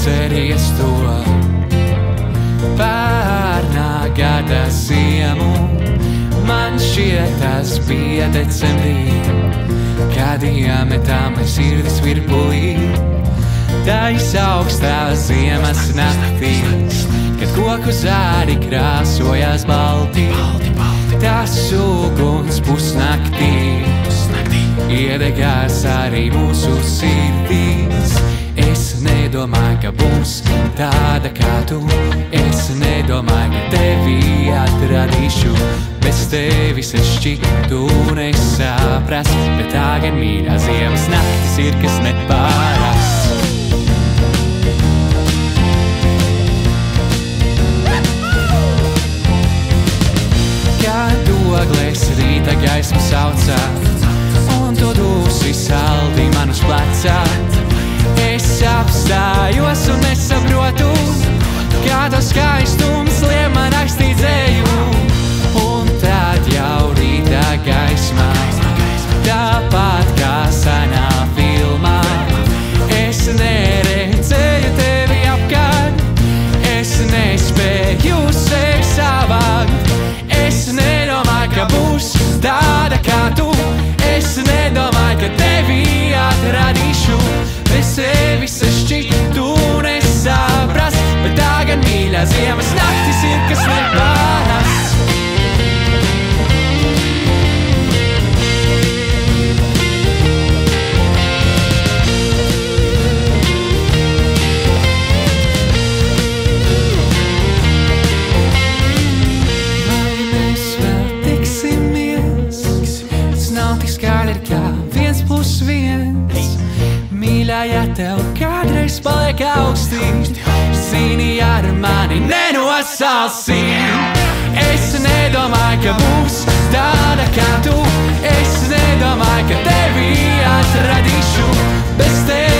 atceries to pērnā gada ziemu. Man šķiet, tas bija decembrī, kad iemetām sirdis virpulī. Tais augstās ziemas naktīs, kad koku zāri krāsojās balti. Tas uguns pusnaktī iedegās arī mūsu sirdīs. Es nedomāju, ka būs tāda kā tu. Es nedomāju, ka tevi atradīšu. Bez tevis es šķiktu nesaprast, bet tā gan mīļā ziemas naktis ir, kas nepārast. Kad oglēs rīta gaismu saucā, un tu dūsi saldi man uz plecā, es apstājos un nesaprotu, kā tas skaistums liem man aiztīdzēju. Un tad jau rīta gaismā, tāpat kā senā filmā, es neredzēju tevi apkārt, es nespēju sevi savākt. Es nedomāju, ka būs tāda kā tu. Es nedomāju, ka tevi atradīšu. Bez sevis es šķiktu nesaprast, bet tā gan mīļā ziemas naktis ir, kas nepārast. Mīļā, ja tev kādreiz paliek augstī, zini, ar mani nenosalsi. Es nedomāju, ka būs tāda kā tu. Es nedomāju, ka tevi atradīšu. Bez tevi